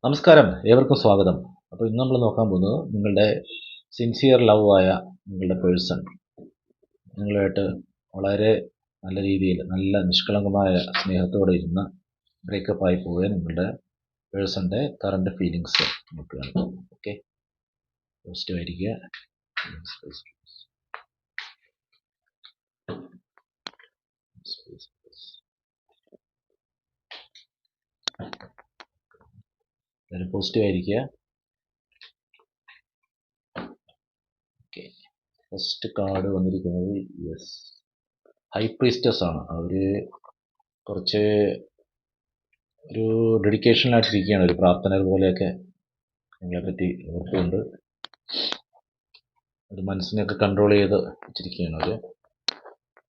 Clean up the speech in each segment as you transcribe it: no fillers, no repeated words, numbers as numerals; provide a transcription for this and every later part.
നമസ്കാരം, ഏവർക്കും സ്വാഗതം. അപ്പോൾ ഇന്ന് നമ്മൾ നോക്കാൻ പോകുന്നത് നിങ്ങളുടെ സിൻസിയർ ലവ് ആയ നിങ്ങളുടെ പേഴ്സൺ നിങ്ങളുമായിട്ട് വളരെ നല്ല രീതിയിൽ നല്ല നിഷ്കളങ്കമായ സ്നേഹത്തോടെ ഇരുന്ന് ബ്രേക്കപ്പ് ആയി പോവുക നിങ്ങളുടെ പേഴ്സൻ്റെ കറണ്ട് ഫീലിങ്സ് നോക്കുകയാണ്. ഓക്കെ, പോസിറ്റീവ് ആയിരിക്കുക. എല്ലാവരും പോസിറ്റീവ് ആയിരിക്കുക. ഓക്കെ, ഫസ്റ്റ് കാർഡ് വന്നിരിക്കുന്നത് യെസ്, ഹൈ പ്രീസ്റ്റസ് ആണ്. അവർ കുറച്ച് ഒരു ഡെഡിക്കേഷനിലായിട്ടിരിക്കുകയാണ്, ഒരു പ്രാർത്ഥന പോലെയൊക്കെ നിങ്ങളെപ്പറ്റി ഓർത്തുകൊണ്ട് ഒരു മനസ്സിനെയൊക്കെ കൺട്രോൾ ചെയ്ത് വെച്ചിരിക്കുകയാണ് അവർ.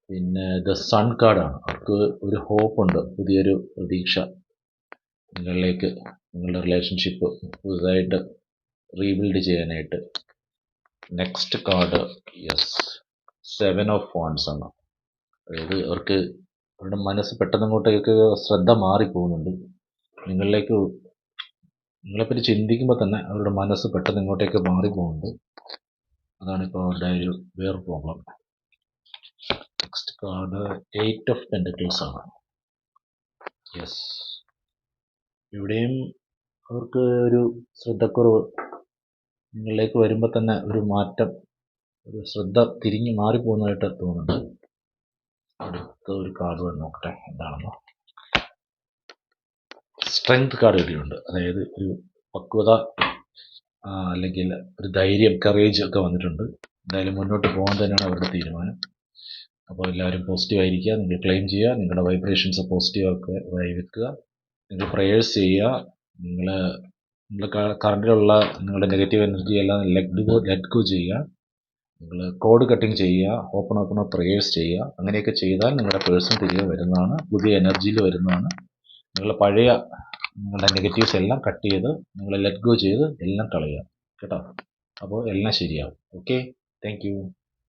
പിന്നെ ദ സൺ കാർഡാണ്. അവർക്ക് ഒരു ഹോപ്പുണ്ട്, പുതിയൊരു പ്രതീക്ഷ നിങ്ങളിലേക്ക്, നിങ്ങളുടെ റിലേഷൻഷിപ്പ് പുതുതായിട്ട് റീബിൽഡ് ചെയ്യാനായിട്ട്. Next card yes, 7 of wands ആണ്. അതായത് അവർക്ക് അവരുടെ മനസ്സ് പെട്ടെന്ന് അങ്ങോട്ടേക്ക് ശ്രദ്ധ മാറിപ്പോകുന്നുണ്ട്. നിങ്ങളെപ്പറ്റി ചിന്തിക്കുമ്പോൾ തന്നെ അവരുടെ മനസ്സ് പെട്ടെന്ന് ഇങ്ങോട്ടേക്ക് മാറിപ്പോകുന്നുണ്ട്. അതാണിപ്പോൾ അവരുടെ ഒരു വേറെ problem. Next card 8 of pentacles ആണ്. യെസ്, ഇവിടെയും അവർക്ക് ഒരു ശ്രദ്ധക്കുറവ്, നിങ്ങളിലേക്ക് വരുമ്പോൾ തന്നെ ഒരു മാറ്റം, ഒരു ശ്രദ്ധ തിരിഞ്ഞ് മാറിപ്പോകുന്നതായിട്ട് തോന്നുന്നുണ്ട്. അടുത്ത ഒരു കാർഡ് നോക്കട്ടെ എന്താണെന്ന്. സ്ട്രെങ്ത് കാർഡ് കിട്ടിയിട്ടുണ്ട്. അതായത് ഒരു പക്വത, അല്ലെങ്കിൽ ഒരു ധൈര്യം, കറേജ് ഒക്കെ വന്നിട്ടുണ്ട്. എന്തായാലും മുന്നോട്ട് പോകാൻ തന്നെയാണ് അവരുടെ തീരുമാനം. അപ്പോൾ എല്ലാവരും പോസിറ്റീവ് ആയിരിക്കുക, നിങ്ങൾ ക്ലെയിം ചെയ്യുക, നിങ്ങളുടെ വൈബ്രേഷൻസ് പോസിറ്റീവ് ഒക്കെ വെക്കുക, നിങ്ങൾ പ്രേയേഴ്സ് ചെയ്യുക, നിങ്ങളുടെ കറണ്ടിലുള്ള നിങ്ങളുടെ നെഗറ്റീവ് എനർജി എല്ലാം ലെറ്റ് ഗോ ചെയ്യുക, നിങ്ങൾ കോഡ് കട്ടിങ് ചെയ്യുക, ഓപ്പൺ പ്രേയേഴ്സ് ചെയ്യുക. അങ്ങനെയൊക്കെ ചെയ്താൽ നിങ്ങളുടെ പേഴ്സൺ തിരികെ വരുന്നതാണ്, പുതിയ എനർജിയിൽ വരുന്നതാണ്. നിങ്ങളുടെ നെഗറ്റീവ്സ് എല്ലാം കട്ട് ചെയ്ത് നിങ്ങൾ ലെറ്റ് ഗോ ചെയ്ത് എല്ലാം കളയുക കേട്ടോ. അപ്പോൾ എല്ലാം ശരിയാവും. Okay, thank you.